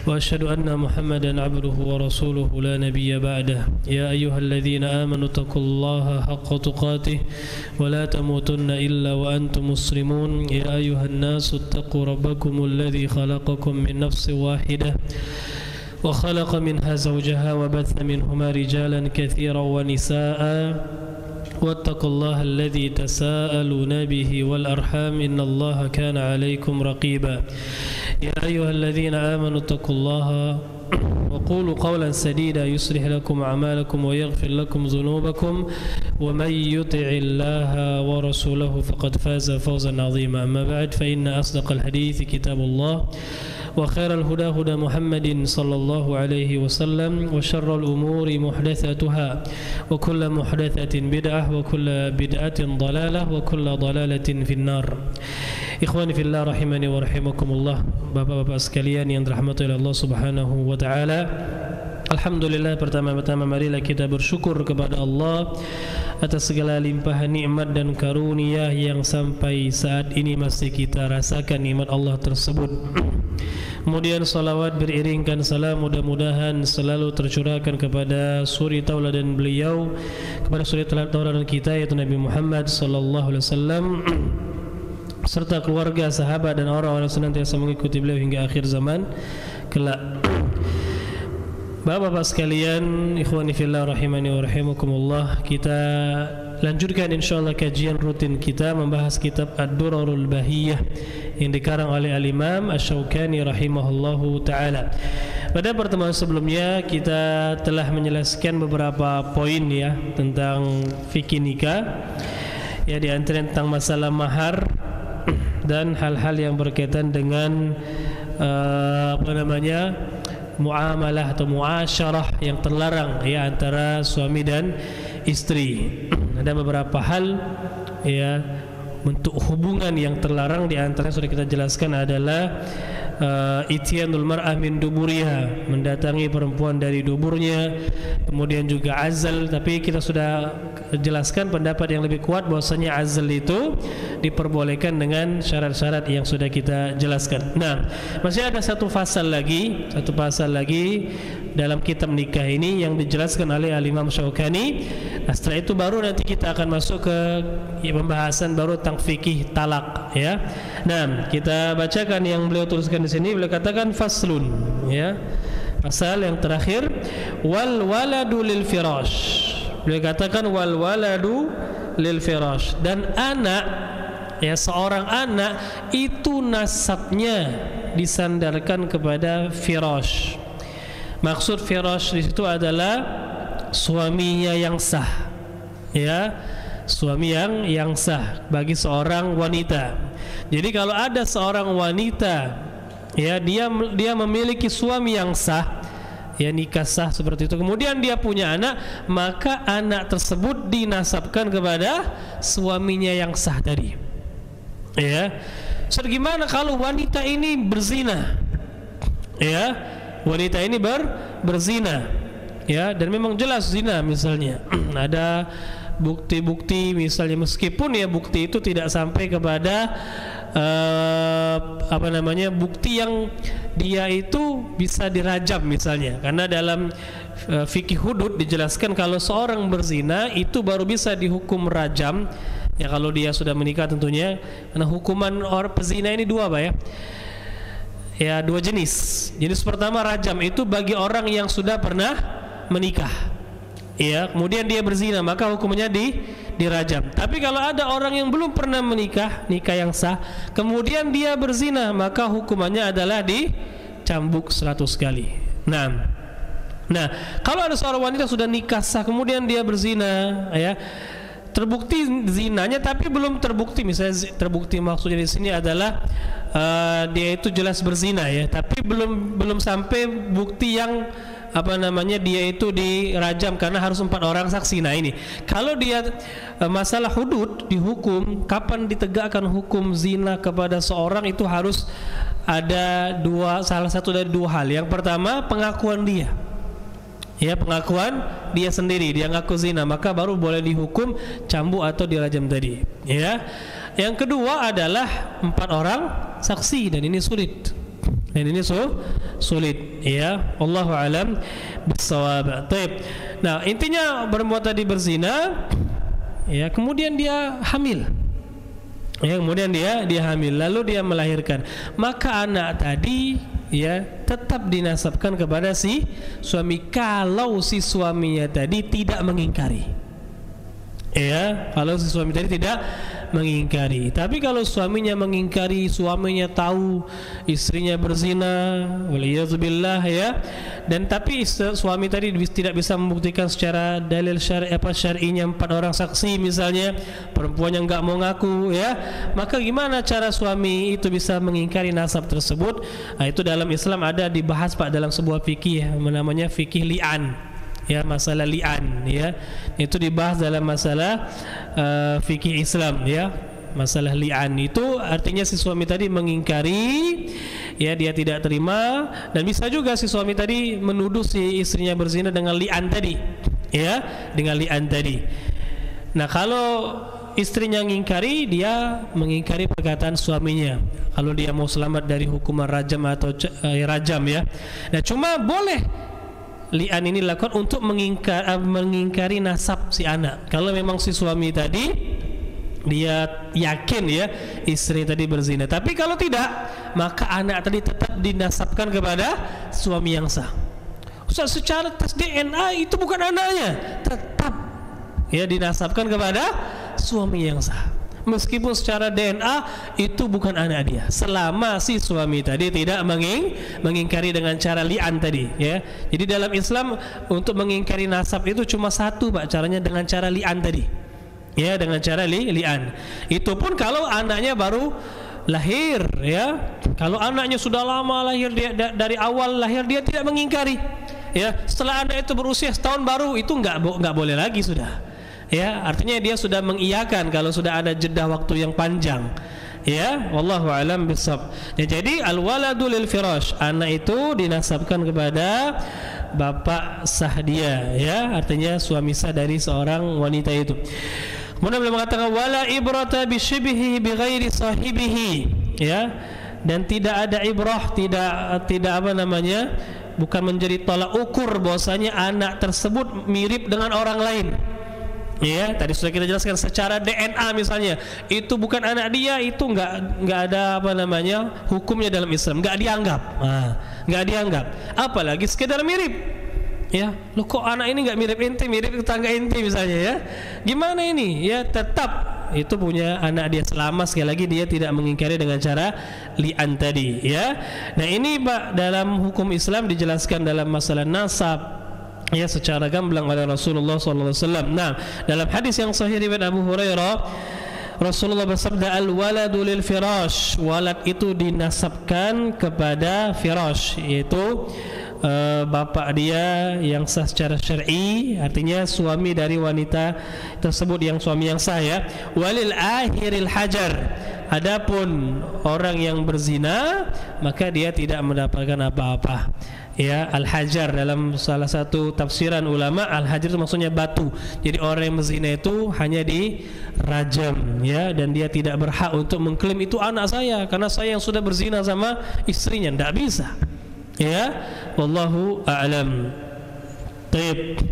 وأشهد أن محمدا عبده ورسوله لا نبي بعده يا أيها الذين آمنوا اتقوا الله حق تقاته ولا تموتن إلا وأنتم مسلمون يا أيها الناس اتقوا ربكم الذي خلقكم من نفس واحدة وخلق منها زوجها وبث منهما رجالا كثيرا ونساء واتقوا الله الذي تساءلون به والأرحام إن الله كان عليكم رقيبا يا أيها الذين آمنوا اتقوا الله وقولوا قولا سديدا يصلح لكم أعمالكم ويغفر لكم ذنوبكم ومن يطع الله ورسوله فقد فاز فوزا عظيما أما بعد فإن أصدق الحديث كتاب الله وخير الهدى هدى محمد صلى الله عليه وسلم وشر الأمور محدثاتها وكل محدثة بدعة وكل بدعة ضلالة وكل ضلالة في النار. Ikhwani fillah rahimani wa rahimakumullah, bapak-bapak sekalian yang dirahmati oleh Allah Subhanahu wa taala. Alhamdulillah, pertama-tama marilah kita bersyukur kepada Allah atas segala limpahan nikmat dan karunia yang sampai saat ini masih kita rasakan nikmat Allah tersebut. Kemudian salawat beriringkan salam mudah-mudahan selalu tercurahkan kepada suri tauladan beliau, kepada suri tauladan kita yaitu Nabi Muhammad sallallahu alaihi wasallam serta keluarga, sahabat dan orang-orang yang senantiasa mengikuti beliau hingga akhir zaman kelak. Bapak-bapak sekalian, ikhwani fillah rahimani wa rahimakumullah, kita lanjutkan insyaallah kajian rutin kita membahas kitab Ad-Durarul Bahiyah yang dikarang oleh Al-Imam Asy-Syaukani rahimahullahu taala. Pada pertemuan sebelumnya kita telah menjelaskan beberapa poin ya tentang fikih nikah. Ya, di antara tentang masalah mahar dan hal-hal yang berkaitan dengan muamalah atau muasyarah yang terlarang ya antara suami dan istri. Ada beberapa hal ya bentuk hubungan yang terlarang, di antaranya sudah kita jelaskan adalah ityanul mar'ah min duburiha, mendatangi perempuan dari duburnya, kemudian juga azal, tapi kita sudah jelaskan pendapat yang lebih kuat bahwasanya azal itu diperbolehkan dengan syarat-syarat yang sudah kita jelaskan. Nah, masih ada satu pasal lagi dalam kitab nikah ini yang dijelaskan oleh Al-Imam Syaukani. Nah, setelah itu baru nanti kita akan masuk ke pembahasan baru tentang fikih talak ya. Nah, kita bacakan yang beliau tuliskan di sini. Beliau katakan faslun ya. Pasal yang terakhir, wal waladu lil firash. Beliau katakan wal waladu lil firash, dan anak ya, seorang anak itu nasabnya disandarkan kepada firash. Maksud firash di situ adalah suaminya yang sah. Ya, suami yang sah bagi seorang wanita. Jadi kalau ada seorang wanita ya, dia memiliki suami yang sah, ya nikah sah seperti itu, kemudian dia punya anak, maka anak tersebut dinasabkan kepada suaminya yang sah tadi. Ya. So, gimana kalau wanita ini berzina? Ya, wanita ini berzina. Ya, dan memang jelas zina misalnya. Ada bukti-bukti misalnya, meskipun ya bukti itu tidak sampai kepada bukti yang dia itu bisa dirajam misalnya, karena dalam fikih hudud dijelaskan kalau seorang berzina itu baru bisa dihukum rajam ya kalau dia sudah menikah tentunya, karena hukuman orang pezina ini dua ya dua jenis. Jenis pertama rajam, itu bagi orang yang sudah pernah menikah ya, kemudian dia berzina, maka hukumnya dirajam. Tapi kalau ada orang yang belum pernah menikah, nikah yang sah, kemudian dia berzina, maka hukumannya adalah dicambuk 100 kali. Nah, kalau ada seorang wanita sudah nikah sah, kemudian dia berzina, ya, terbukti zinanya, tapi belum terbukti, misalnya terbukti maksudnya di sini adalah dia itu jelas berzina, ya, tapi belum sampai bukti yang dia itu dirajam karena harus 4 orang saksi. Nah ini, kalau dia masalah hudud dihukum, kapan ditegakkan hukum zina kepada seorang, itu harus ada salah satu dari dua hal. Yang pertama, pengakuan dia. Ya, pengakuan dia sendiri, dia ngaku zina, maka baru boleh dihukum cambuk atau dirajam tadi. Ya. Yang kedua adalah 4 orang saksi, dan ini sulit. Dan ini sulit, ya. Wallahu alam bissawab. Baik. Nah, intinya perempuan tadi berzina, ya, kemudian dia hamil. Ya, kemudian dia hamil, lalu dia melahirkan. Maka anak tadi, ya, tetap dinasabkan kepada si suami kalau si suaminya tadi tidak mengingkari. Ya, kalau si suami tadi tidak mengingkari. Tapi kalau suaminya mengingkari, suaminya tahu istrinya berzina, waliyadzubillah, ya, dan tapi suami tadi tidak bisa membuktikan secara dalil syar'inya 4 orang saksi misalnya, perempuannya enggak mau ngaku, ya, maka gimana cara suami itu bisa mengingkari nasab tersebut? Nah, itu dalam Islam ada dibahas Pak dalam sebuah fikih namanya fikih li'an. Ya, masalah li'an, ya, itu dibahas dalam masalah fikih Islam, ya. Masalah li'an itu artinya si suami tadi mengingkari, ya, dia tidak terima, dan bisa juga si suami tadi menuduh si istrinya berzina dengan li'an tadi, ya, dengan li'an tadi. Nah, kalau istrinya mengingkari, dia mengingkari perkataan suaminya. Kalau dia mau selamat dari hukuman rajam atau rajam, ya. Nah, cuma boleh li'an ini dilakukan untuk mengingkari nasab si anak. Kalau memang si suami tadi dia yakin, ya, istri tadi berzina. Tapi kalau tidak, maka anak tadi tetap dinasabkan kepada suami yang sah. Ustaz, secara tes DNA itu bukan anaknya, tetap, ya, dinasabkan kepada suami yang sah. Meskipun secara DNA itu bukan anak dia, selama si suami tadi tidak mengingkari dengan cara li'an tadi, ya. Jadi dalam Islam untuk mengingkari nasab itu cuma satu Pak, caranya dengan cara li'an tadi, ya, dengan cara li'an. Itu pun kalau anaknya baru lahir, ya. Kalau anaknya sudah lama lahir, dia dari awal lahir dia tidak mengingkari, ya. Setelah anak itu berusia setahun baru, itu nggak boleh lagi sudah. Ya, artinya dia sudah mengiyakan kalau sudah ada jeda waktu yang panjang. Ya, wallahu alam bisawab. Ya, jadi al-waladu lil firash, anak itu dinasabkan kepada bapak sah dia, ya, artinya suami sah dari seorang wanita itu. Kemudian beliau mengatakan wala ibrata bi shibhi bi ghairi sahibihi, ya, dan tidak ada ibrah, tidak apa namanya, bukan menjadi tolak ukur bahwasanya anak tersebut mirip dengan orang lain. Ya, tadi sudah kita jelaskan secara DNA misalnya, itu bukan anak dia, itu nggak ada apa namanya hukumnya dalam Islam, nggak dianggap, nggak dianggap. Apalagi sekedar mirip, ya, lo kok anak ini nggak mirip ente, mirip tetangga ente misalnya, ya, gimana ini? Ya, tetap itu punya anak dia selama sekali lagi dia tidak mengingkari dengan cara li'an tadi, ya. Nah, ini Pak dalam hukum Islam dijelaskan dalam masalah nasab, ya, secara gamblang oleh Rasulullah SAW. Nah, dalam hadis yang sahih riwayat Abu Hurairah, Rasulullah bersabda al-waladu lil firash, walad itu dinasabkan kepada firash, yaitu bapak dia yang sah secara syar'i, artinya suami dari wanita tersebut yang suami yang sah, ya. Walil akhiril hajar, adapun orang yang berzina maka dia tidak mendapatkan apa-apa. Ya, al-hajar dalam salah satu tafsiran ulama, al-hajar itu maksudnya batu. Jadi orang yang berzina itu hanya dirajam, ya, dan dia tidak berhak untuk mengklaim itu anak saya karena saya yang sudah berzina sama istrinya, tidak bisa. Ya, wallahu a'lam. Baik.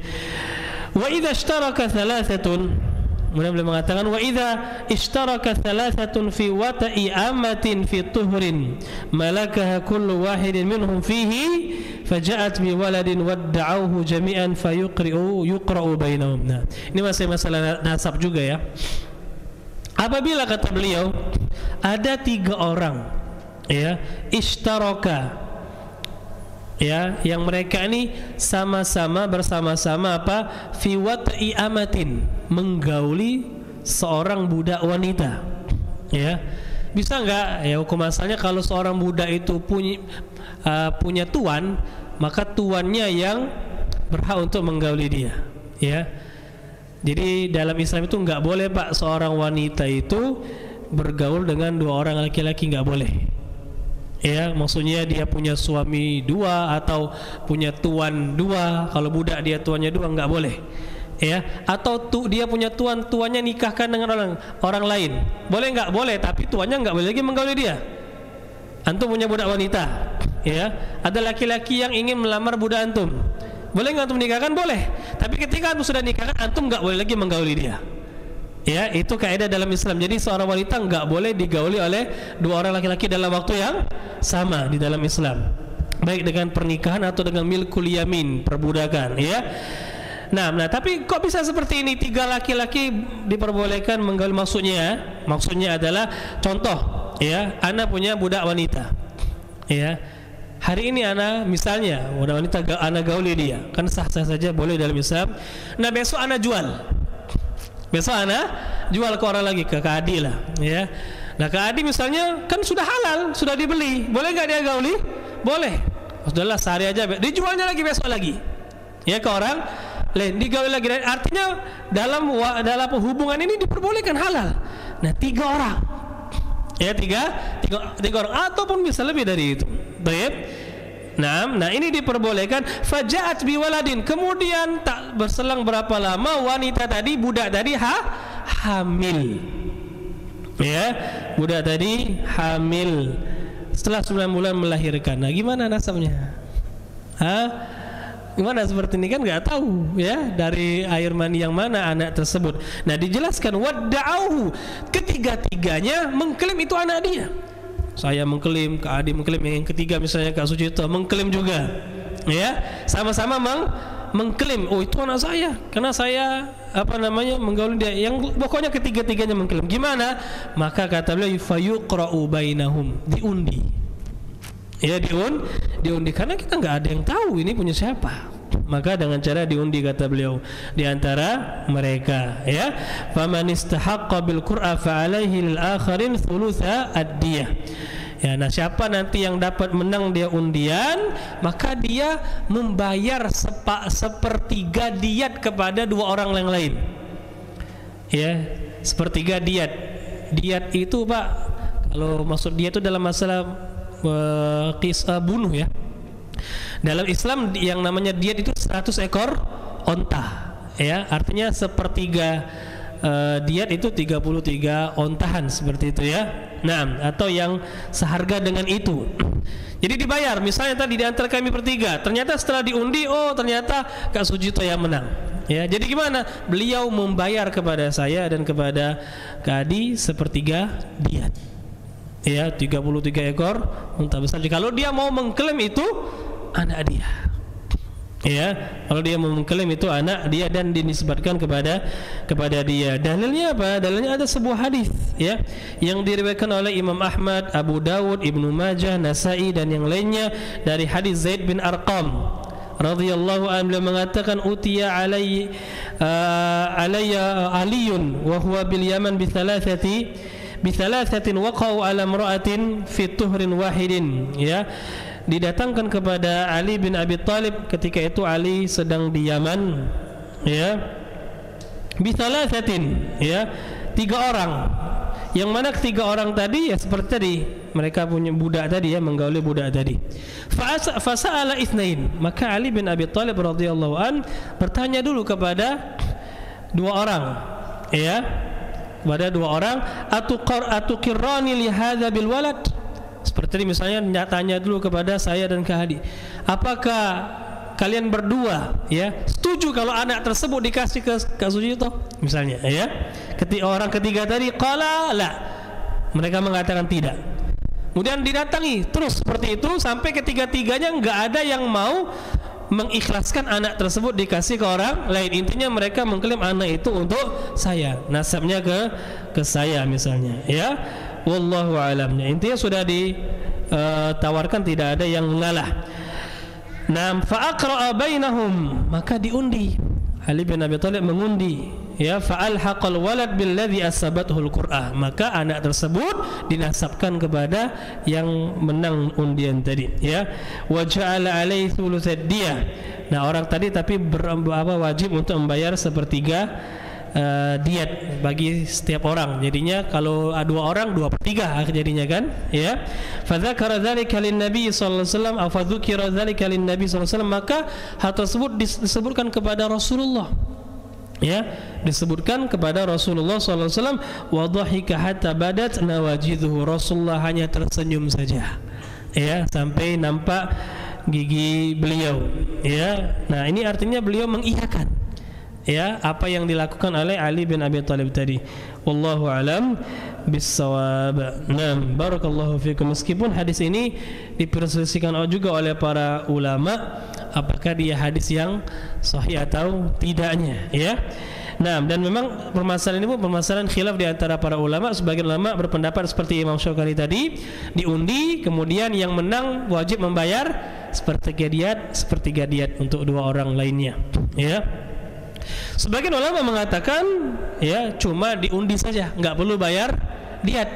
Wa idza ishtaraka thalathatun, kemudian beliau mengatakan wa idza ishtaraka thalathatun fi wata'i amatin fi tuhrin malakaha kullu wahidin minhum fihi faja'at bi waladin wadda'uhu jami'an yuqra'u bainahum. Nah, ini masih masalah nasab juga, ya. Apabila kata beliau ada 3 orang, ya, ishtaraka, ya, yang mereka ini sama-sama bersama-sama apa fi wata'i amatin, menggauli seorang budak wanita, ya. Bisa enggak, ya, hukum asalnya kalau seorang budak itu punya tuan, maka tuannya yang berhak untuk menggauli dia, ya. Jadi dalam Islam itu enggak boleh Pak seorang wanita itu bergaul dengan 2 orang laki-laki, enggak boleh. Ya, maksudnya dia punya suami 2 atau punya tuan 2. Kalau budak dia tuannya 2, enggak boleh. Ya, atau dia punya tuannya nikahkan dengan orang lain. Boleh enggak? Boleh, tapi tuannya enggak boleh lagi menggauli dia. Antum punya budak wanita, ya, ada laki-laki yang ingin melamar budak antum, boleh nggak antum nikahkan? Boleh. Tapi ketika antum sudah nikahkan, antum nggak boleh lagi menggauli dia. Ya, itu kaidah dalam Islam. Jadi seorang wanita nggak boleh digauli oleh dua orang laki-laki dalam waktu yang sama di dalam Islam, baik dengan pernikahan atau dengan milkul yamin, perbudakan, ya. Nah, tapi kok bisa seperti ini? 3 laki-laki diperbolehkan menggauli, maksudnya adalah contoh, ya, ana punya budak wanita, ya. Hari ini ana misalnya budak wanita ana gauli dia, kan sah-sah saja, boleh dalam Islam. Nah, besok ana jual ke orang lagi, ke Adi lah, ya. Nah, ke Adi misalnya kan sudah halal, sudah dibeli, boleh nggak dia gauli? Boleh. Sudahlah, sehari aja, dijualnya lagi besok lagi, ya, ke orang lain, digauli lagi. Artinya dalam hubungan ini diperbolehkan halal. Nah, 3 orang, ya, tiga orang ataupun bisa lebih dari itu. Baik. Nah ini diperbolehkan. Faja'at biwaladin, kemudian tak berselang berapa lama wanita tadi, budak tadi hamil. Ya, budak tadi hamil setelah 9 bulan melahirkan. Nah, gimana nasabnya? Gimana seperti ini, kan nggak tahu, ya, dari air mani yang mana anak tersebut. Nah, dijelaskan wadda'auhu, ketiga-tiganya mengklaim itu anak dia. Saya mengklaim, Kak Adi mengklaim, yang ketiga misalnya Kak Sucipto mengklaim juga, ya, sama-sama mengklaim, oh itu anak saya, karena saya menggauli dia. Yang pokoknya ketiga-tiganya mengklaim. Gimana? Maka kata beliau fayuqra'u bainahum, diundi. Ya, diundi, karena kita nggak ada yang tahu ini punya siapa. Maka dengan cara diundi, kata beliau, di antara mereka, ya. Faman istahaqqa bil qur'a fa alaihi lil akharin thulutha ad-diyah. Ya, nah, siapa nanti yang dapat menang dia undian, maka dia membayar sepertiga diat kepada 2 orang yang lain. Ya, sepertiga diat. Diat itu, Pak, kalau maksud diat itu dalam masalah bunuh, ya. Dalam Islam yang namanya diat itu 100 ekor onta, ya, artinya sepertiga diat itu 33 ontahan, seperti itu, ya. Nah, atau yang seharga dengan itu. Jadi dibayar, misalnya tadi di antara kami bertiga, ternyata setelah diundi, oh ternyata Kak Sujito yang menang, ya. Jadi gimana? Beliau membayar kepada saya dan kepada Kak Adi sepertiga diat, ya, 33 ekor unta besar. Kalau dia mau mengklaim itu anak dia, ya, kalau dia mau mengklaim itu anak dia dan dinisbatkan kepada dia. Dalilnya apa? Dalilnya ada sebuah hadis, ya, yang diriwayatkan oleh Imam Ahmad, Abu Dawud, Ibnu Majah, Nasai dan yang lainnya dari hadis Zaid bin Arqam radhiyallahu anhu, beliau mengatakan utiya alayya aliyun wa huwa bil Yaman bi thalathatin waqa'u ala imra'atin fi tuhrin wahidin, ya. Didatangkan kepada Ali bin Abi Thalib, ketika itu Ali sedang di Yaman, ya, bi thalathatin, ya, 3 orang. Yang mana ketiga orang tadi, ya, seperti tadi mereka punya budak tadi, ya, menggauli budak tadi. Fasa'ala itsnain, maka Ali bin Abi Thalib radhiyallahu an bertanya dulu kepada 2 orang, ya, kepada 2 orang, atuqirrani li hadza bil walad. Seperti misalnya tanya dulu kepada saya dan Kak Hadi, apakah kalian berdua, ya, setuju kalau anak tersebut dikasih ke Kak Sujito misalnya, ya. Orang ketiga tadi qala la, mereka mengatakan tidak. Kemudian didatangi terus seperti itu sampai ketiga-tiganya nggak ada yang mau mengikhlaskan anak tersebut dikasih ke orang lain. Intinya mereka mengklaim anak itu untuk saya, nasabnya ke saya misalnya, ya. Wallahu a'lam. Intinya sudah ditawarkan, tidak ada yang mengalah. Nam fa'aqra'a bainahum, maka diundi. Ali bin Abi Thalib mengundi, ya, fa'alhaqal walad billadzi asabathul qur'ah, maka anak tersebut dinasabkan kepada yang menang undian tadi, ya. Wa ja'ala alaihi thulutsad diyah. Nah, orang tadi tapi wajib untuk membayar sepertiga diat bagi setiap orang. Jadinya kalau 2 orang 2/3 jadinya, kan, ya. Fadzakara dzalika lin-nabi sallallahu alaihi wasallam, aw fadzukira dzalika lin-nabi sallallahu alaihi wasallam, maka hal tersebut disebutkan kepada Rasulullah, ya, disebutkan kepada Rasulullah sallallahu alaihi wasallam. Wa dhahika hatta badat nawajidhu, Rasulullah hanya tersenyum saja, ya, sampai nampak gigi beliau, ya. Nah, ini artinya beliau mengiyakan, ya, apa yang dilakukan oleh Ali bin Abi Thalib tadi. Wallahu alam bissawab. Nah, barakallahu fikum. Meskipun hadis ini diperselisihkan juga oleh para ulama apakah dia hadis yang sahih atau tidaknya, ya. Nah, dan memang permasalahan ini pun permasalahan khilaf di antara para ulama. Sebagian ulama berpendapat seperti Imam Syaukani tadi, diundi, kemudian yang menang wajib membayar sepertiga diat untuk dua orang lainnya, ya. Sebagian ulama mengatakan, ya, cuma diundi saja, nggak perlu bayar diat,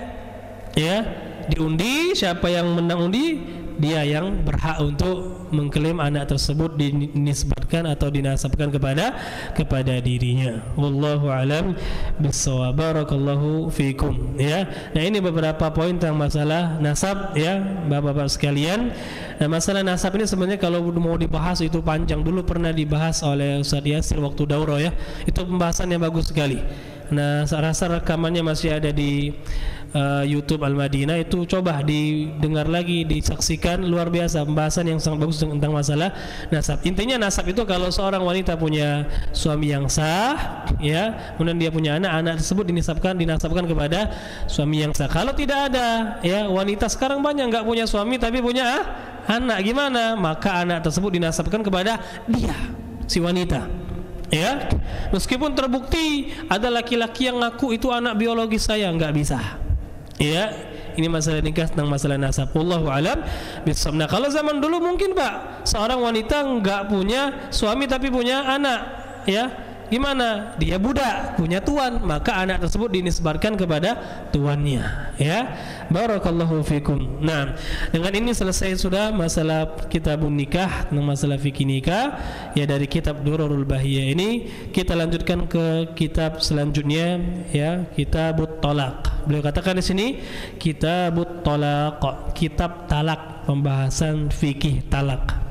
ya. Diundi, siapa yang menang undi, dia yang berhak untuk mengklaim anak tersebut dinisbatkan atau dinasabkan kepada dirinya. Wallahu alam bissawab. Barakallahu fikum, ya. Nah, ini beberapa poin tentang masalah nasab, ya, Bapak-bapak sekalian. Nah, masalah nasab ini sebenarnya kalau mau dibahas itu panjang. Dulu pernah dibahas oleh Ustaz Yasir waktu daurah, ya. Itu pembahasan yang bagus sekali. Nah, saya rasa rekamannya masih ada di YouTube Al-Madinah. Itu coba didengar lagi, disaksikan, luar biasa pembahasan yang sangat bagus tentang masalah nasab. Intinya nasab itu kalau seorang wanita punya suami yang sah, ya, kemudian dia punya anak tersebut dinasabkan kepada suami yang sah. Kalau tidak ada, ya, wanita sekarang banyak nggak punya suami tapi punya anak, gimana? Maka anak tersebut dinasabkan kepada dia, si wanita, ya. Meskipun terbukti ada laki-laki yang ngaku itu anak biologis saya, nggak bisa, ya. Ini masalah nikah tentang masalah nasab. Wallahu alam bissawab. Nah, kalau zaman dulu mungkin Pak, seorang wanita nggak punya suami tapi punya anak, ya. Gimana? Dia budak, punya tuan, maka anak tersebut dinisbatkan kepada tuannya, ya. Barakallahu fikum. Nah, dengan ini selesai sudah masalah kitabun nikah, tentang masalah fikih nikah, ya, dari kitab Durarul Bahiyah ini. Kita lanjutkan ke kitab selanjutnya, ya, Kitabut Talaq. Beliau katakan di sini Kitabut Talaq, kitab talak, pembahasan fikih talak.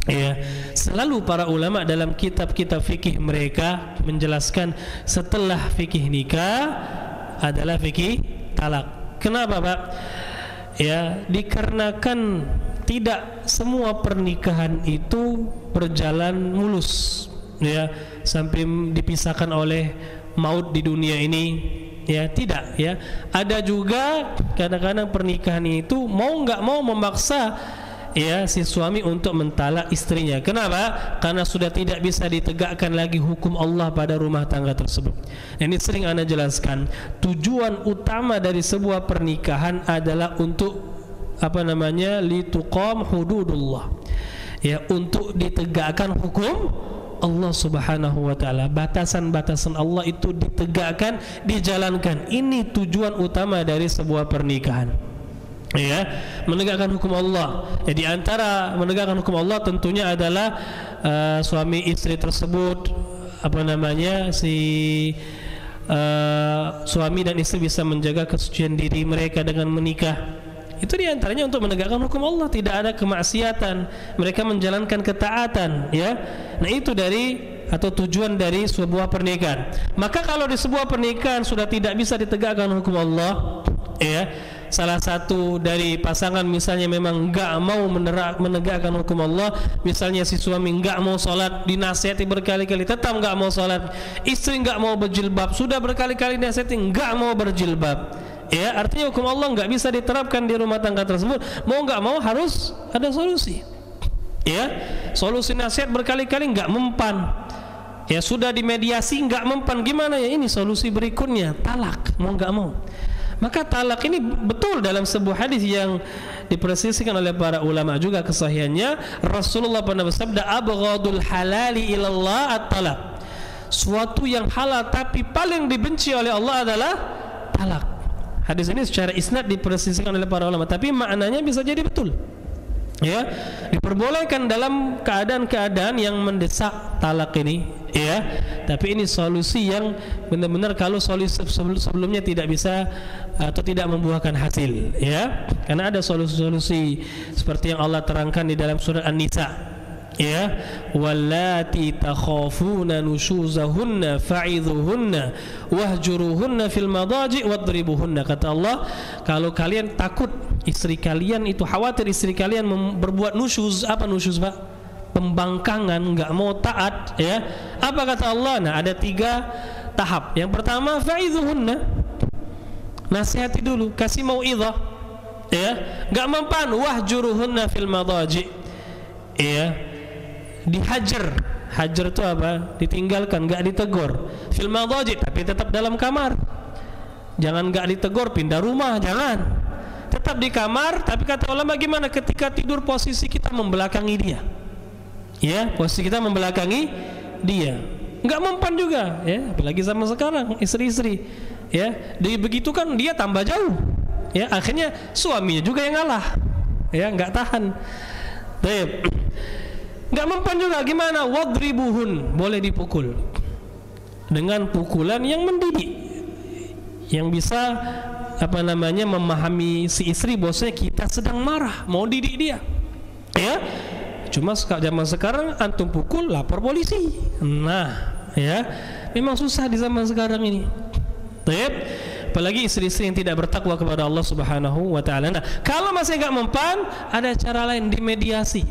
Ya, selalu para ulama dalam kitab-kitab fikih mereka menjelaskan setelah fikih nikah adalah fikih talak. Kenapa, Pak? Ya, dikarenakan tidak semua pernikahan itu berjalan mulus, ya, sampai dipisahkan oleh maut di dunia ini, ya, tidak, ya. Ada juga kadang-kadang pernikahan itu mau nggak mau memaksa, ya, si suami untuk mentalak istrinya. Kenapa? Karena sudah tidak bisa ditegakkan lagi hukum Allah pada rumah tangga tersebut. Ini sering Anda jelaskan, tujuan utama dari sebuah pernikahan adalah untuk lituqam hududullah, ya, untuk ditegakkan hukum Allah Subhanahu wa taala. Batasan-batasan Allah itu ditegakkan, dijalankan. Ini tujuan utama dari sebuah pernikahan, ya, menegakkan hukum Allah. Ya, di antara menegakkan hukum Allah tentunya adalah suami istri tersebut suami dan istri bisa menjaga kesucian diri mereka dengan menikah. Itu di antaranya untuk menegakkan hukum Allah, tidak ada kemaksiatan, mereka menjalankan ketaatan, ya. Nah, itu tujuan dari sebuah pernikahan. Maka kalau di sebuah pernikahan sudah tidak bisa ditegakkan hukum Allah, ya, salah satu dari pasangan misalnya memang enggak mau menegakkan hukum Allah, misalnya si suami enggak mau sholat, dinasihati berkali-kali tetap enggak mau sholat, istri enggak mau berjilbab, sudah berkali-kali dinasihati enggak mau berjilbab, ya, artinya hukum Allah enggak bisa diterapkan di rumah tangga tersebut. Mau enggak mau harus ada solusi, ya. Solusi nasihat berkali-kali enggak mempan, ya, sudah dimediasi enggak mempan, gimana, ya, ini solusi berikutnya talak, mau enggak mau. Maka talak ini betul dalam sebuah hadis yang diperselisihkan oleh para ulama juga kesahihannya. Rasulullah pernah bersabda, abghadul halali ilallah at-talak. Suatu yang halal tapi paling dibenci oleh Allah adalah talak. Hadis ini secara isnad diperselisihkan oleh para ulama, tapi maknanya bisa jadi betul, ya. Diperbolehkan dalam keadaan-keadaan yang mendesak talak ini, ya. Tapi ini solusi yang benar-benar kalau solusi sebelumnya tidak bisa atau tidak membuahkan hasil, ya. Karena ada solusi-solusi seperti yang Allah terangkan di dalam surat An-Nisa, ya, wallati takhafuna nushuzahunna fa'idhuhunna wahjuruhunna fil madaji wadribuhunna. Kata Allah, kalau kalian takut, istri kalian itu khawatir istri kalian berbuat nusyuz. Apa nusyuz, Pak? Pembangkangan, enggak mau taat, ya. Apa kata Allah? Nah, ada 3 tahap. Yang pertama, fa'idhuhunna, nasihati dulu, kasih mau'izah, ya. Enggak mempan, wahjuruhunna fil madaji, ya. Dihajar. Hajar itu apa? Ditinggalkan, enggak ditegur. Fil madaji, tapi tetap dalam kamar. Jangan enggak ditegur pindah rumah, jangan. Tetap di kamar, tapi kata ulama gimana ketika tidur posisi kita membelakangi dia, ya, posisi kita membelakangi dia, nggak mempan juga, ya, apalagi sama sekarang istri-istri, ya, begitu kan dia tambah jauh, ya, akhirnya suaminya juga yang ngalah, ya, nggak tahan. Nggak mempan juga gimana? Wadribuhun, boleh dipukul dengan pukulan yang mendidik, yang bisa memahami si istri bosnya kita sedang marah, mau didik dia, ya. Cuma zaman sekarang antum pukul lapor polisi. Nah, ya, memang susah di zaman sekarang ini. Apalagi istri-istri yang tidak bertakwa kepada Allah Subhanahu wa taala. Nah, kalau masih enggak mempan, ada cara lain, dimediasi.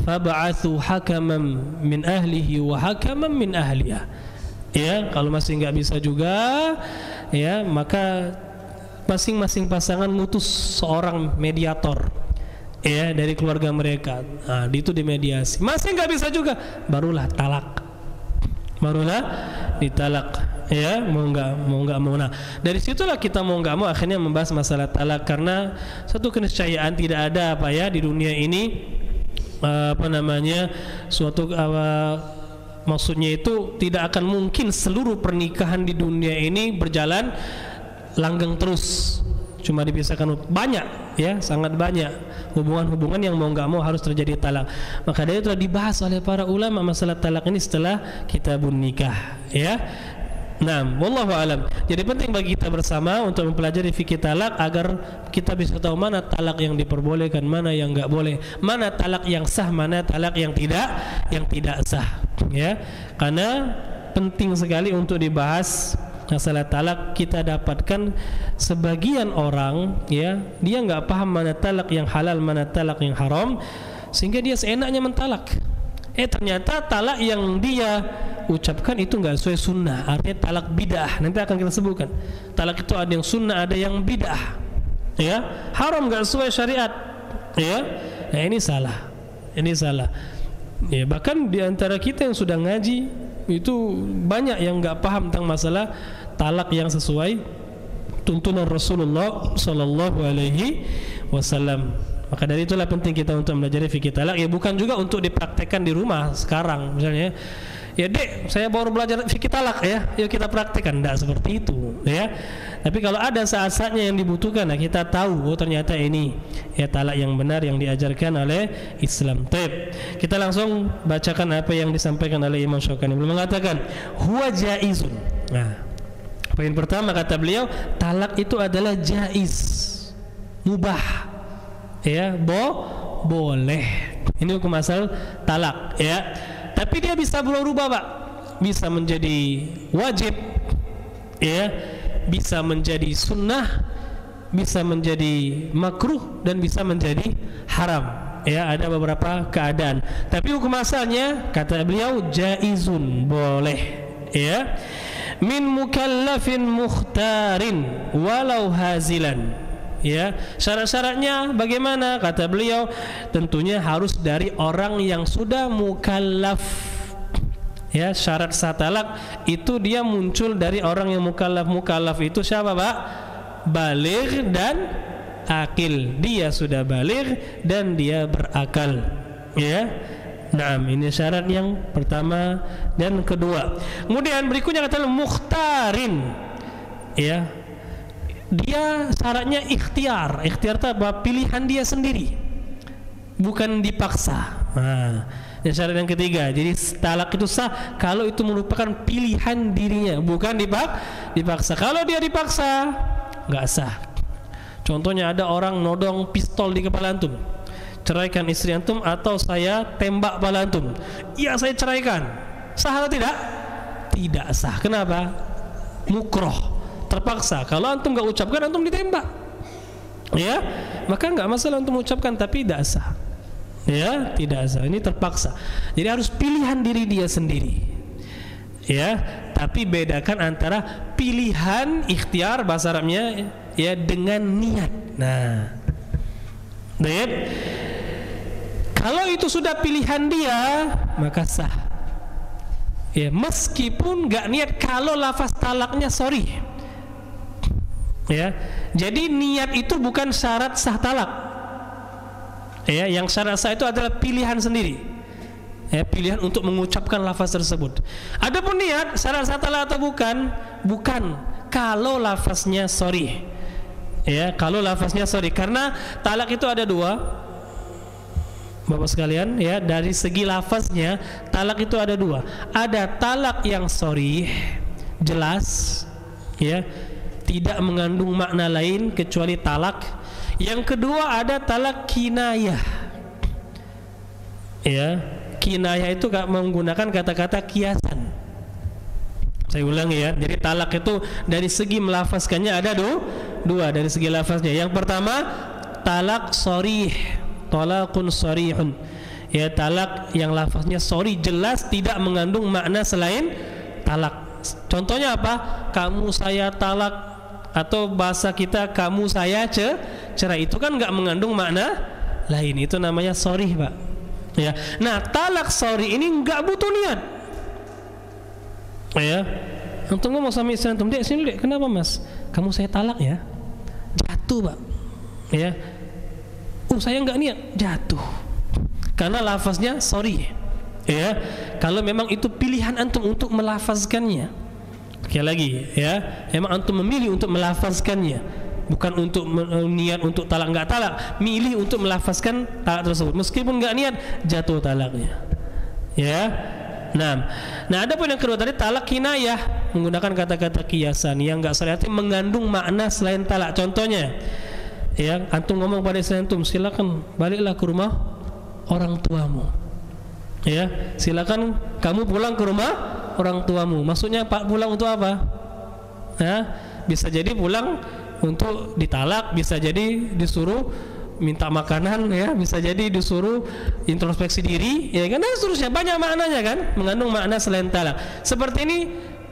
Fab'athu hakaman min ahlihi wa hakaman min ahliha. Ya, kalau masih enggak bisa juga, ya, maka masing-masing pasangan mutus seorang mediator, ya, dari keluarga mereka. Nah, itu dimediasi. Masih nggak bisa juga, barulah talak, barulah ditalak, ya, mau nggak mau. Nah, dari situlah kita mau nggak mau akhirnya membahas masalah talak, karena satu keniscayaan tidak ada di dunia ini suatu maksudnya itu tidak akan mungkin seluruh pernikahan di dunia ini berjalan langgeng terus, cuma dipisahkan. Banyak, ya, sangat banyak hubungan-hubungan yang mau nggak mau harus terjadi talak. Maka dari itu telah dibahas oleh para ulama masalah talak ini setelah kitabun nikah, ya. Nah, wallahu alam. Jadi penting bagi kita bersama untuk mempelajari fikih talak agar kita bisa tahu mana talak yang diperbolehkan, mana yang nggak boleh, mana talak yang sah, mana talak yang tidak sah, ya. Karena penting sekali untuk dibahas masalah talak. Kita dapatkan sebagian orang, ya, dia nggak paham mana talak yang halal, mana talak yang haram, sehingga dia seenaknya mentalak. Ternyata talak yang dia ucapkan itu nggak sesuai sunnah, artinya talak bid'ah. Nanti akan kita sebutkan. Talak itu ada yang sunnah, ada yang bid'ah, ya, haram, nggak sesuai syariat, ya. Nah, ini salah, ya. Bahkan di antara kita yang sudah ngaji itu banyak yang nggak paham tentang masalah talak yang sesuai tuntunan Rasulullah Sallallahu Alaihi Wasallam. Maka dari itulah penting kita untuk belajar fikih talak, ya, bukan juga untuk dipraktekkan di rumah sekarang, misalnya, ya, Dek, saya baru belajar fikih talak, ya, yuk kita praktekkan. Tidak seperti itu, ya. Tapi kalau ada saat-saatnya yang dibutuhkan, nah, kita tahu, oh ternyata ini, ya, talak yang benar yang diajarkan oleh Islam. Kita langsung bacakan apa yang disampaikan oleh Imam Syaukani. Beliau mengatakan huwa jaizun. Nah, poin pertama kata beliau, talak itu adalah jaiz, mubah, ya, boleh. Ini hukum asal talak, ya. Tapi dia bisa berubah, Pak. Bisa menjadi wajib, ya, bisa menjadi sunnah, bisa menjadi makruh, dan bisa menjadi haram, ya. Ada beberapa keadaan. Tapi hukum asalnya kata beliau jaizun, boleh, ya. Min mukallafin mukhtarin walau hazilan, ya. Syarat-syaratnya bagaimana? Kata beliau, tentunya harus dari orang yang sudah mukallaf, ya. Syarat sah talak itu dia muncul dari orang yang mukallaf. Mukallaf itu siapa, Pak? Baligh dan akil. Dia sudah baligh dan dia berakal, ya. Nah, ini syarat yang pertama dan kedua. Kemudian berikutnya kata mukhtarin, ya. Dia syaratnya ikhtiar. Ikhtiar itu apa? Pilihan dia sendiri, bukan dipaksa. Nah, syarat yang ketiga. Jadi talak itu sah kalau itu merupakan pilihan dirinya, bukan dipaksa. Kalau dia dipaksa, nggak sah. Contohnya ada orang nodong pistol di kepala antum, ceraikan istri antum atau saya tembak kepala antum. Iya, saya ceraikan. Sah atau tidak? Tidak sah. Kenapa? Mukroh, terpaksa. Kalau antum nggak ucapkan, antum ditembak. ya, maka nggak masalah untuk mengucapkan, tapi tidak sah. Ya, tidak sah. Ini terpaksa. Jadi harus pilihan diri dia sendiri. Ya, tapi bedakan antara pilihan ikhtiar bahasa Arabnya ya dengan niat. Nah, baik. Kalau itu sudah pilihan dia, maka sah. Ya, meskipun nggak niat, kalau lafaz talaknya sorry. Ya, jadi niat itu bukan syarat sah talak. Ya, yang syarat sah itu adalah pilihan sendiri. Ya, pilihan untuk mengucapkan lafaz tersebut. Adapun niat syarat sah talak atau bukan? Bukan. Kalau lafaznya sorry. Ya, kalau lafaznya sorry, karena talak itu ada dua, Bapak sekalian. Ya, dari segi lafaznya talak itu ada dua. Ada talak yang sorry, jelas, ya, tidak mengandung makna lain kecuali talak. Yang kedua ada talak kinayah. Ya, kinayah itu menggunakan kata-kata kiasan. Saya ulangi ya. Jadi talak itu dari segi melafazkannya ada dua dari segi lafaznya. Yang pertama talak sharih, talaqun sharihun. Ya, talak yang lafaznya sorry, jelas, tidak mengandung makna selain talak. Contohnya apa? Kamu saya talak, atau bahasa kita kamu saya cerai, itu kan nggak mengandung makna lain, itu namanya sorry, Pak. Ya, nah talak sorry ini nggak butuh niat. Ya, antum ngomong sama istri antum, Dek sini Dek, kenapa Mas? Kamu saya talak ya, jatuh Pak. Ya, saya nggak niat, jatuh, karena lafaznya sorry. Ya, kalau memang itu pilihan antum untuk melafazkannya. Sekali lagi ya, memang antum memilih untuk melafazkannya, bukan untuk niat untuk talak nggak talak, milih untuk melafazkan talak tersebut, meskipun nggak niat, jatuh talaknya. Ya, nah ada pun yang kedua tadi talak kinayah, menggunakan kata-kata kiasan yang nggak selalu mengandung makna selain talak. Contohnya, ya, antum ngomong pada istri antum, silakan baliklah ke rumah orang tuamu. Ya, silakan kamu pulang ke rumah orang tuamu. Maksudnya Pak pulang untuk apa? Ya, bisa jadi pulang untuk ditalak, bisa jadi disuruh minta makanan, ya, bisa jadi disuruh introspeksi diri, ya kan, dan seterusnya, banyak maknanya kan, mengandung makna selain talak. Seperti ini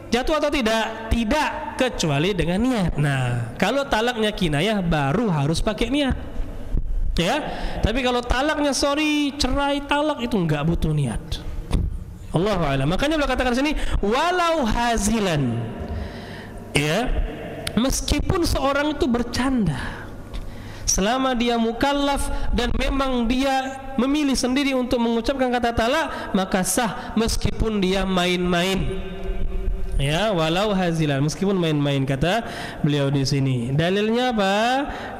jatuh atau tidak? Tidak, kecuali dengan niat. Nah, kalau talaknya kinayah baru harus pakai niat. Ya, tapi kalau talaknya sorry, cerai, talak, itu enggak butuh niat. Allahu a'lam. Makanya beliau katakan sini walau hazilan. Ya, meskipun seorang itu bercanda, selama dia mukallaf dan memang dia memilih sendiri untuk mengucapkan kata talak, maka sah meskipun dia main-main. Ya, walau hazilan, meskipun main-main, kata beliau di sini. Dalilnya apa?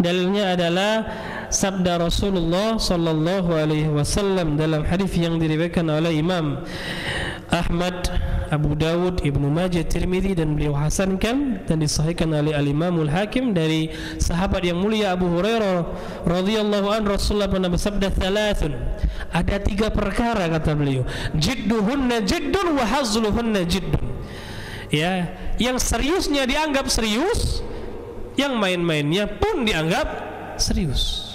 Dalilnya adalah sabda Rasulullah sallallahu alaihi wasallam dalam hadis yang diriwayatkan oleh Imam Ahmad, Abu Dawud, Ibnu Majah, Tirmidzi, dan beliau hasankan dan disahihkan oleh Al-Imamul Hakim dari sahabat yang mulia Abu Hurairah radhiyallahu anhu, Rasulullah pernah bersabda, "Thalathun." Ada 3 perkara kata beliau, "Jidduhunna jiddun wa hazluhunna jiddun." Ya, yang seriusnya dianggap serius, yang main-mainnya pun dianggap serius.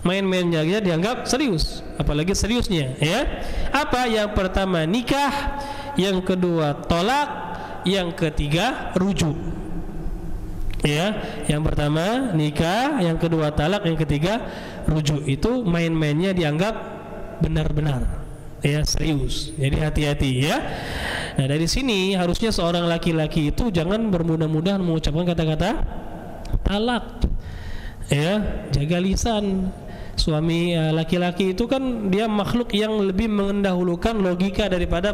Main-mainnya dia dianggap serius, apalagi seriusnya, ya. Apa? Yang pertama nikah, yang kedua tolak, yang ketiga rujuk. Ya, yang pertama nikah, yang kedua talak, yang ketiga rujuk. Itu main-mainnya dianggap benar-benar, ya, serius. Jadi hati-hati, ya. Nah, dari sini harusnya seorang laki-laki itu jangan bermudah-mudahan mengucapkan kata-kata talak. Ya, jaga lisan. Suami laki-laki itu kan dia makhluk yang lebih mendahulukan logika daripada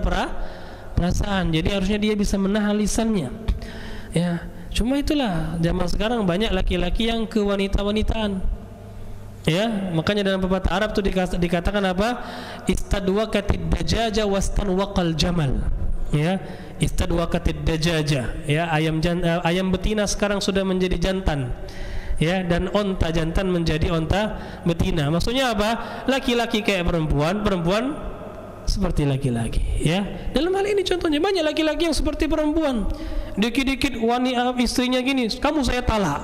perasaan. Jadi harusnya dia bisa menahan lisannya. Ya, cuma itulah zaman sekarang banyak laki-laki yang kewanita-wanitaan. Ya, makanya dalam pepatah Arab itu dikatakan apa? Istadwaqatid dajaja wastanwaqal jamal. Ya, istadwaqatid dajaja. Ya, ayam betina sekarang sudah menjadi jantan. Ya, dan onta jantan menjadi onta betina. Maksudnya apa? Laki-laki kayak perempuan, perempuan seperti laki-laki. Ya, dalam hal ini contohnya banyak laki-laki yang seperti perempuan. Dikit-dikit wanita istrinya gini, kamu saya talak.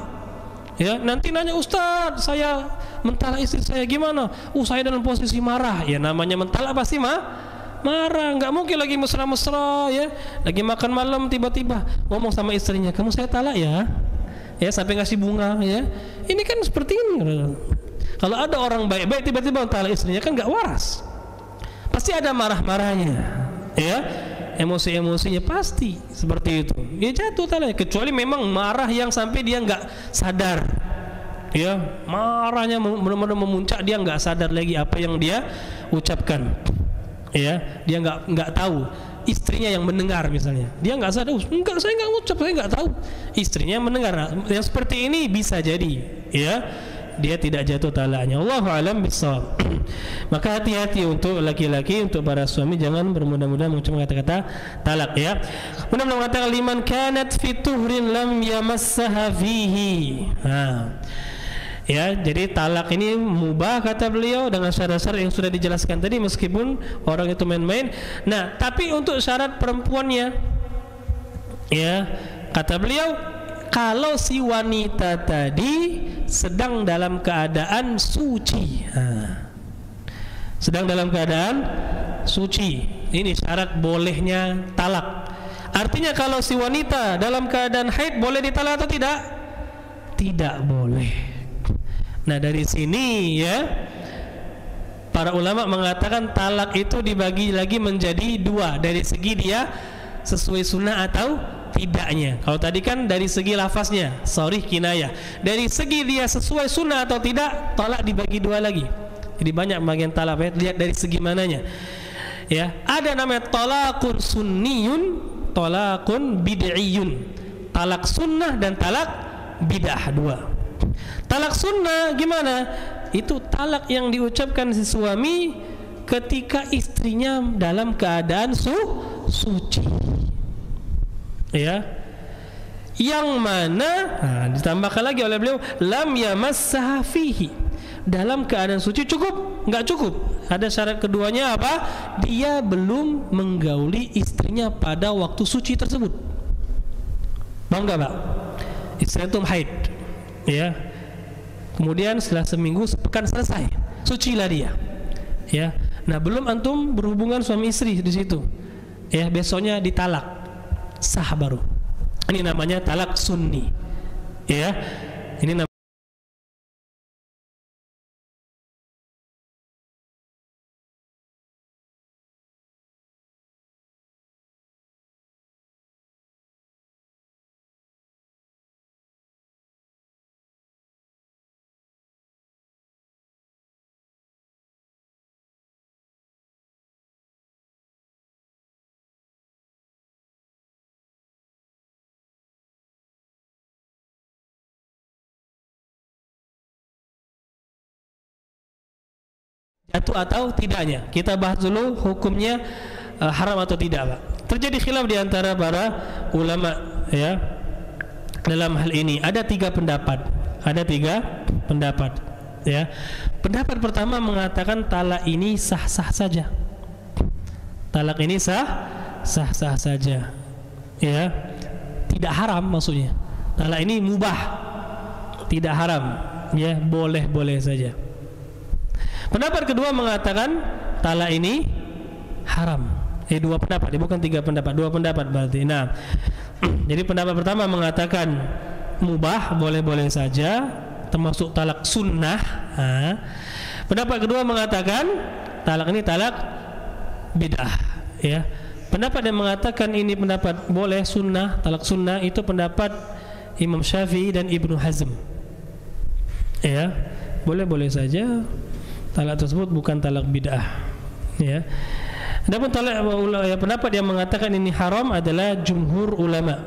Ya, nanti nanya, Ustaz, saya mentalak istri saya gimana? Saya dalam posisi marah. Ya, namanya mentalak pasti marah. Nggak mungkin lagi mesra-mesra, ya, lagi makan malam tiba-tiba ngomong sama istrinya, kamu saya talak ya, ya, sampai ngasih bunga, ya. Ini kan seperti ini. Kalau ada orang baik-baik tiba-tiba mentalak istrinya, kan nggak waras. Pasti ada marah-marahnya, ya, emosi-emosinya pasti seperti itu. Ya jatuh talak, kecuali memang marah yang sampai dia nggak sadar, ya, marahnya benar-benar memuncak, dia nggak sadar lagi apa yang dia ucapkan, ya, dia nggak tahu. Istrinya yang mendengar misalnya, dia nggak sadar, enggak, saya nggak ngucap, saya nggak tahu. Istrinya mendengar. Nah, yang seperti ini bisa jadi, ya, dia tidak jatuh talaknya. Allahu a'lam bissawab. Maka hati-hati untuk laki-laki, untuk para suami, jangan bermudah-mudah mengucapkan kata-kata talak, ya. Kemudian mengatakan liman kanat fi tuhrin lam yamassaha fihi. Ya, jadi talak ini mubah kata beliau dengan syarat-syarat yang sudah dijelaskan tadi, meskipun orang itu main-main. Nah, tapi untuk syarat perempuannya, ya, kata beliau, kalau si wanita tadi sedang dalam keadaan suci, sedang dalam keadaan suci, ini syarat bolehnya talak. Artinya kalau si wanita dalam keadaan haid boleh ditalak atau tidak? Tidak boleh. Nah, dari sini, ya, para ulama mengatakan talak itu dibagi lagi menjadi dua, dari segi dia sesuai sunnah atau tidaknya. Kalau tadi kan dari segi lafaznya, sorry, kinayah. Dari segi dia sesuai sunnah atau tidak, talak dibagi dua lagi. Jadi banyak bagian talak, ya, lihat dari segi mananya. Ya, ada namanya talakun sunniyun, talakun bid'iyun. Talak sunnah dan talak bid'ah, dua. Talak sunnah gimana? Itu talak yang diucapkan si suami ketika istrinya dalam keadaan suci, ya, yang mana ditambahkan lagi oleh beliau lam yamassaha fihi, dalam keadaan suci. Cukup? Nggak cukup. Ada syarat keduanya apa? Dia belum menggauli istrinya pada waktu suci tersebut. Bangga, Pak? Istri itu haid, ya. Kemudian setelah seminggu, sepekan selesai, sucilah dia, ya. Nah, belum antum berhubungan suami istri di situ, ya, besoknya ditalak, sah baru. Ini namanya talak sunni, ya. Ini namanya jatuh atau tidaknya. Kita bahas dulu hukumnya, haram atau tidak, Pak. Terjadi khilaf di antara para ulama, ya, dalam hal ini. Ada tiga pendapat, ya. Pendapat pertama mengatakan talak ini sah-sah saja. Talak ini sah-sah saja, ya, tidak haram maksudnya. Talak ini mubah, tidak haram, ya, boleh-boleh saja. Pendapat kedua mengatakan talak ini haram. Dua pendapat, bukan tiga pendapat, dua pendapat berarti. Nah, jadi pendapat pertama mengatakan mubah, boleh-boleh saja, termasuk talak sunnah. Pendapat kedua mengatakan talak ini talak bid'ah, ya. Pendapat yang mengatakan ini pendapat boleh sunnah, talak sunnah, itu pendapat Imam Syafi'i dan Ibnu Hazm, ya. Boleh-boleh saja, talak tersebut bukan talak bid'ah, ya. Adapun talak, ya, pendapat yang mengatakan ini haram adalah jumhur ulama,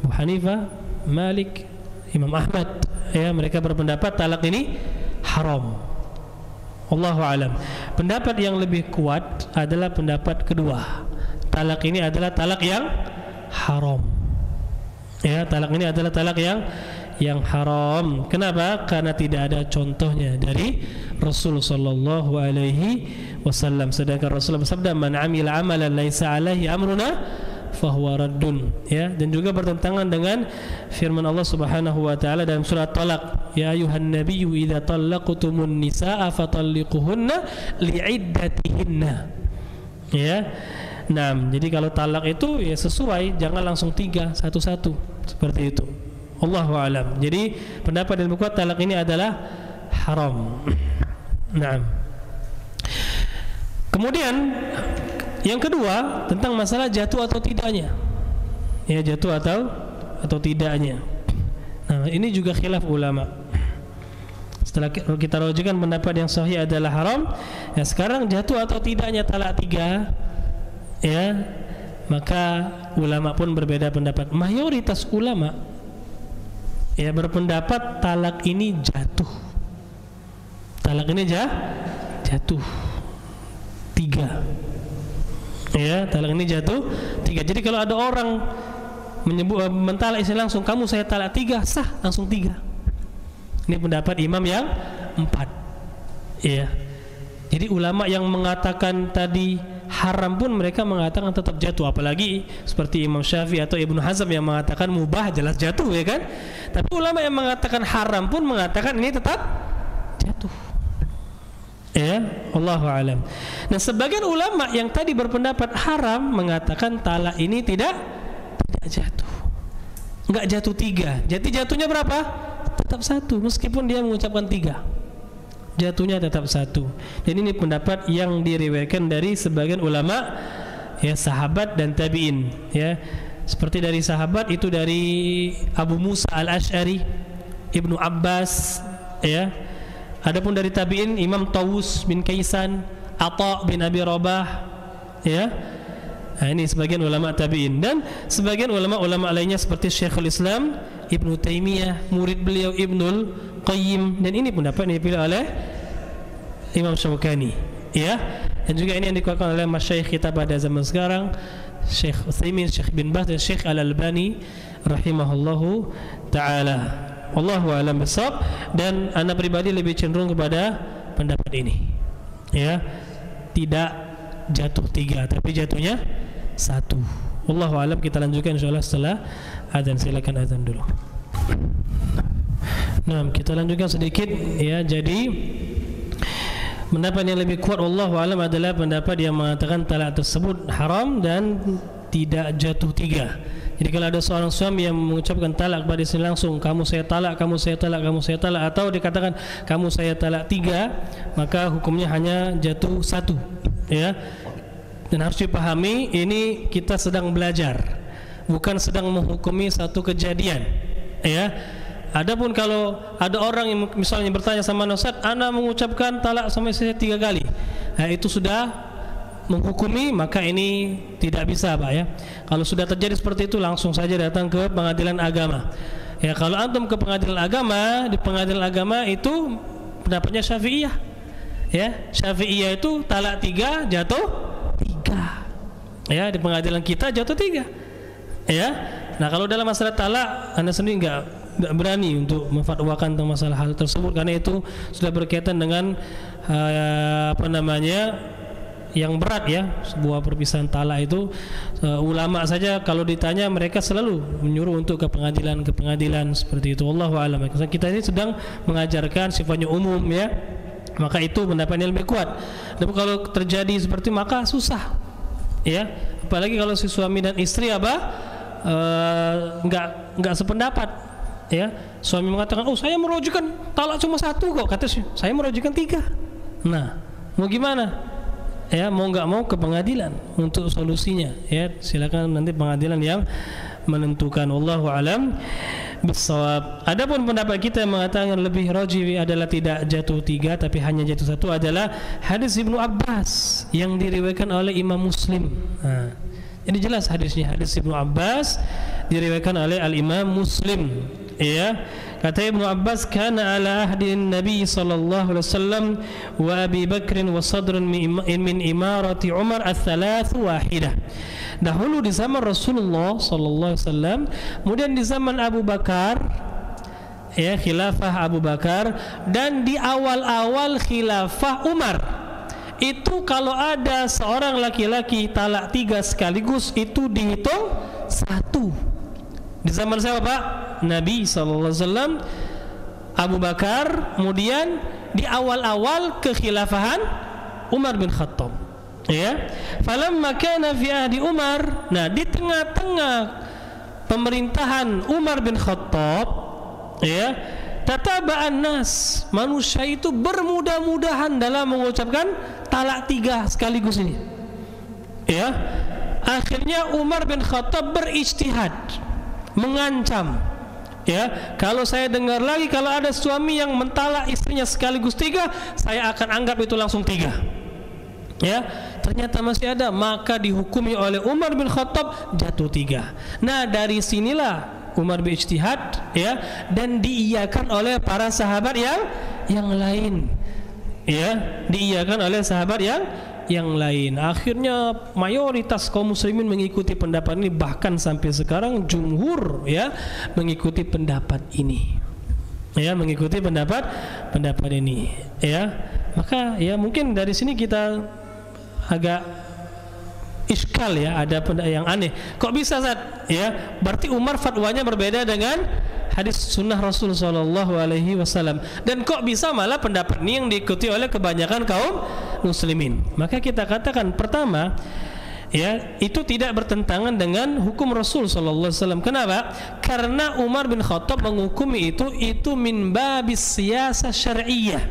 Abu Hanifah, Malik, Imam Ahmad, ya, mereka berpendapat talak ini haram. Allahu a'lam. Pendapat yang lebih kuat adalah pendapat kedua. Talak ini adalah talak yang haram. Ya, talak ini adalah talak yang haram. Kenapa? Karena tidak ada contohnya dari Rasul sallallahu alaihi wasallam. Sedangkan Rasul bersabda, "Man 'amila 'amalan laisa 'alaihi amruna fahuwa raddun, ya. Dan juga bertentangan dengan firman Allah Subhanahu wa taala dalam surat Talaq, ya ayuhan nabiyyu idza talaqtumun nisaa fatalliquhunna li'iddatihinna, ya. Nah, jadi kalau talak itu ya sesuai, jangan langsung 3 satu-satu seperti itu. Allahu a'lam. Jadi pendapat yang kuat talak ini adalah haram. Nah, kemudian yang kedua tentang masalah jatuh atau tidaknya, ya, jatuh atau tidaknya. Nah, ini juga khilaf ulama. Setelah kita rujukan pendapat yang sahih adalah haram, ya sekarang jatuh atau tidaknya talak 3, ya, maka ulama pun berbeda pendapat. Mayoritas ulama ya berpendapat talak ini jatuh. Talak ini jatuh 3. Ya, talak ini jatuh 3. Jadi kalau ada orang mentalak istri langsung, kamu saya talak 3, sah langsung 3. Ini pendapat imam yang 4. Ya. Jadi ulama yang mengatakan tadi haram pun mereka mengatakan tetap jatuh, apalagi seperti Imam Syafi'i atau Ibnu Hazm yang mengatakan mubah jelas jatuh, ya kan. Tapi ulama yang mengatakan haram pun mengatakan ini tetap jatuh, ya. Allahu a'lam. Nah, sebagian ulama yang tadi berpendapat haram mengatakan talak ini tidak jatuh, enggak jatuh 3. Jadi jatuhnya berapa? Tetap 1, meskipun dia mengucapkan 3, jatuhnya tetap 1. Dan ini pendapat yang diriwayatkan dari sebagian ulama, ya, sahabat dan tabi'in, ya. Seperti dari sahabat itu dari Abu Musa al-Ash'ari, Ibnu Abbas, ya. Adapun dari tabi'in Imam Tawus bin Kaisan, Atha bin Abi Rabah, ya. Nah, ini sebagian ulama tabi'in. Dan sebagian ulama-ulama lainnya seperti Syekhul Islam Ibnu Taimiyah, murid beliau Ibnul Qayyim, dan ini pendapat yang dipilih oleh Imam Syaukani, ya. Dan juga ini yang dikuatkan oleh masyayikh kita pada zaman sekarang, Syekh Utsaimin, Syekh bin Baz, dan Syekh Al-Albani rahimahullahu taala. Wallahu a'lam bishawab. Dan ana pribadi lebih cenderung kepada pendapat ini, ya, tidak jatuh 3 tapi jatuhnya 1. Wallahu a'lam. Kita lanjutkan insyaallah setelah azan. Silakan azan dulu. Nah, kita lanjutkan sedikit, ya. Jadi pendapat yang lebih kuat wallahu a'lam adalah pendapat yang mengatakan talak tersebut haram dan tidak jatuh 3. Jadi kalau ada seorang suami yang mengucapkan talak pada istri langsung, kamu saya talak, kamu saya talak, kamu saya talak, atau dikatakan kamu saya talak 3, maka hukumnya hanya jatuh 1, ya. Dan harus dipahami ini kita sedang belajar, bukan sedang menghukumi satu kejadian, ya. Adapun kalau ada orang yang misalnya bertanya sama Ustaz, ana mengucapkan talak sama istri 3 kali, nah, itu sudah menghukumi, maka ini tidak bisa, Pak, ya. Kalau sudah terjadi seperti itu langsung saja datang ke pengadilan agama. Ya, kalau antum ke pengadilan agama, di pengadilan agama itu pendapatnya Syafi'iyah. Ya, Syafi'iyah itu talak 3 jatuh 3. Ya, di pengadilan kita jatuh 3. Ya. Nah, kalau dalam masalah talak Anda sendiri enggak berani untuk memfatwakan tentang masalah hal tersebut, karena itu sudah berkaitan dengan yang berat, ya. Sebuah perpisahan talak itu ulama saja kalau ditanya mereka selalu menyuruh untuk ke pengadilan seperti itu. Wallahu a'lam. Kita ini sedang mengajarkan sifatnya umum, ya. Maka itu pendapatnya lebih kuat. Tapi kalau terjadi seperti maka susah, ya. Apalagi kalau si suami dan istri enggak sependapat, ya. Suami mengatakan, oh saya merujukan talak cuma 1 kok, kata saya merujukan 3. Nah, mau gimana? Ya, mau nggak mau ke pengadilan untuk solusinya, ya. Silakan nanti pengadilan yang menentukan. Wallahu alam bissawab. Adapun pendapat kita yang mengatakan lebih rajih adalah tidak jatuh 3 tapi hanya jatuh 1 adalah hadis Ibnu Abbas yang diriwayatkan oleh Imam Muslim. Nah, ini jelas hadisnya, hadis Ibnu Abbas diriwayatkan oleh Al-Imam Muslim, ya. Kata Ibnu Abbas, kana ala ahdin Nabi sallallahu alaihi wasallam wa Abi Bakr wa sadrun min imarati Umar ats-tsalath wahidah. Dahulu di zaman Rasulullah sallallahu alaihi wasallam, kemudian di zaman Abu Bakar, ya, khilafah Abu Bakar, dan di awal-awal khilafah Umar. itu kalau ada seorang laki-laki talak 3 sekaligus itu dihitung 1. Di zaman siapa Pak? Nabi SAW, Abu Bakar, kemudian di awal-awal kekhilafahan Umar bin Khattab. Ya, falamma kana fi ahdi Umar, nah di tengah-tengah pemerintahan Umar bin Khattab, ya, tataba'an nas, manusia itu bermudah-mudahan dalam mengucapkan talak 3 sekaligus ini. Ya, akhirnya Umar bin Khattab berijtihad, mengancam, ya, kalau saya dengar lagi kalau ada suami yang mentalak istrinya sekaligus 3, saya akan anggap itu langsung 3. Ya, ternyata masih ada, maka dihukumi oleh Umar bin Khattab jatuh 3. Nah, dari sinilah Umar berijtihad, ya, dan diiyakan oleh para sahabat yang lain. Ya, diiyakan oleh sahabat yang lain. Akhirnya mayoritas kaum muslimin mengikuti pendapat ini, bahkan sampai sekarang jumhur, ya, mengikuti pendapat ini. Ya, mengikuti pendapat ini. Ya, maka ya mungkin dari sini kita agak iskal, ya, ada yang aneh. Kok bisa Zat? Ya, berarti Umar fatwanya berbeda dengan hadis sunnah Rasul sallallahu alaihi wasallam. Dan kok bisa malah pendapat ini yang diikuti oleh kebanyakan kaum muslimin? Maka kita katakan pertama, ya, itu tidak bertentangan dengan hukum Rasul sallallahu alaihi wasallam. Kenapa? Karena Umar bin Khattab menghukumi itu min babis siyasah syar'iyyah.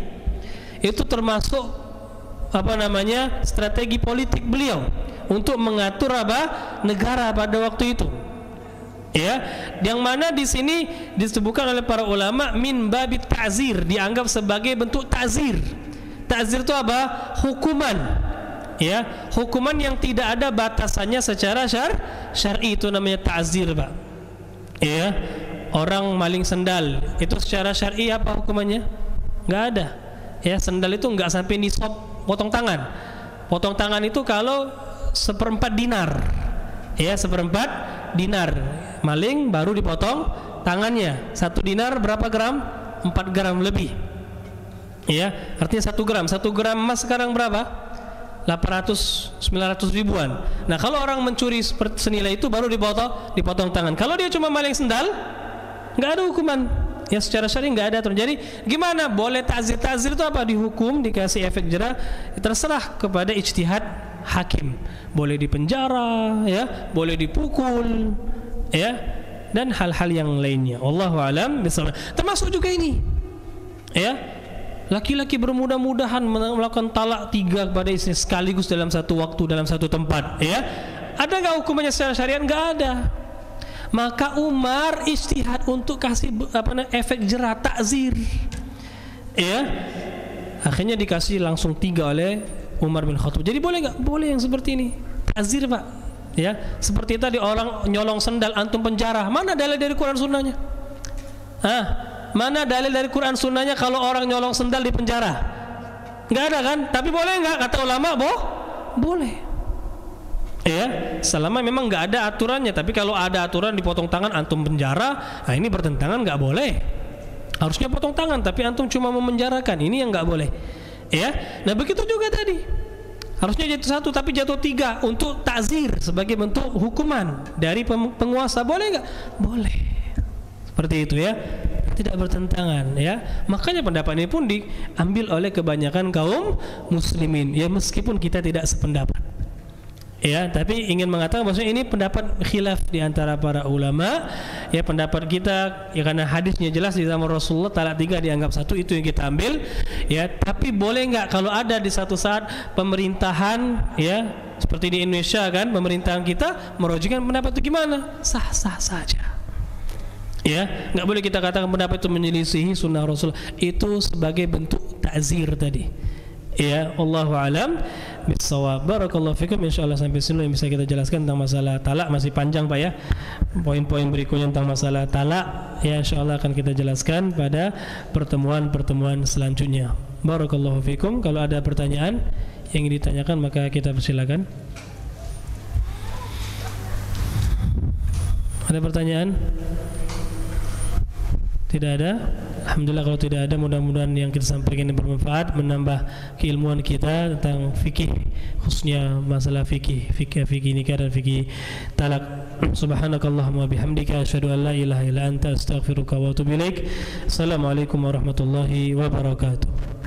Itu termasuk strategi politik beliau untuk mengatur negara pada waktu itu. Ya, yang mana di sini disebutkan oleh para ulama min babit ta'zir, dianggap sebagai bentuk ta'zir. Ta'zir itu apa? Hukuman. Ya, hukuman yang tidak ada batasannya secara syar'i, itu namanya ta'zir, Pak. Ya, orang maling sendal, itu secara syar'i apa hukumannya? Enggak ada. Ya, sendal itu enggak sampai nisab potong tangan. Potong tangan itu kalau 1/4 dinar. Ya, 1/4 dinar. Maling baru dipotong tangannya. 1 dinar berapa gram? 4 gram lebih. Ya, artinya 1 gram. 1 gram emas sekarang berapa? 800-900 ribuan. Nah, kalau orang mencuri senilai itu baru dipotong tangan. Kalau dia cuma maling sendal, enggak ada hukuman. Ya, secara syar'i nggak ada aturan. Jadi gimana? Boleh ta'zir itu apa? Dihukum, dikasih efek jerah, terserah kepada ijtihad hakim. Boleh dipenjara, ya, boleh dipukul, ya, dan hal-hal yang lainnya. Wallahu a'lam bishawab. Termasuk juga ini, ya, laki-laki bermudah-mudahan melakukan talak 3 kepada istri sekaligus dalam satu waktu, dalam satu tempat. Ya, ada nggak hukumannya secara syariat? Nggak ada. Maka Umar ijtihad untuk kasih efek jerah, takzir. Ya, akhirnya dikasih langsung 3 oleh Umar bin Khattab. Jadi boleh nggak? Boleh yang seperti ini, takzir, Pak. Ya, seperti tadi orang nyolong sendal antum penjara. Mana dalil dari Quran sunnahnya? Mana dalil dari Quran sunnahnya kalau orang nyolong sendal di penjara? Nggak ada kan? Tapi boleh nggak? Kata ulama, boleh. Ya, selama memang nggak ada aturannya. Tapi kalau ada aturan dipotong tangan antum penjara, nah ini bertentangan, nggak boleh. Harusnya potong tangan, tapi antum cuma memenjarakan, ini yang nggak boleh. Ya, nah begitu juga tadi. Harusnya jatuh 1 tapi jatuh 3 untuk takzir sebagai bentuk hukuman dari penguasa. Boleh nggak? Boleh. Seperti itu, ya, tidak bertentangan, ya. Makanya pendapat ini pun diambil oleh kebanyakan kaum muslimin, ya, meskipun kita tidak sependapat. Ya, tapi ingin mengatakan bahwa ini pendapat khilaf di antara para ulama. Ya, pendapat kita ya karena hadisnya jelas di zaman Rasulullah talak 3 dianggap 1, itu yang kita ambil. Ya, tapi boleh nggak kalau ada di satu saat pemerintahan, ya, seperti di Indonesia kan, pemerintahan kita merujukan pendapat itu gimana? Sah-sah saja. Ya, nggak boleh kita katakan pendapat itu menyelisihi sunnah Rasul. Itu sebagai bentuk takzir tadi. Ya, Allahu a'lam bishawab. Barakallahu fikum. Insyaallah sampai sini yang bisa kita jelaskan tentang masalah talak. Masih panjang, Pak, ya. Poin-poin berikutnya tentang masalah talak, ya, insyaallah akan kita jelaskan pada pertemuan-pertemuan selanjutnya. Barakallahu fikum. Kalau ada pertanyaan yang ingin ditanyakan maka kita persilakan. Ada pertanyaan? Tidak ada. Alhamdulillah kalau tidak ada, mudah-mudahan yang kita sampaikan ini bermanfaat, menambah keilmuan kita tentang fikih, khususnya masalah fikih nikah dan fikih talak. Subhanakallahumma bihamdika asyhadu an la ilaha illa anta astaghfiruka wa atubu ilaik. Assalamualaikum warahmatullahi wabarakatuh.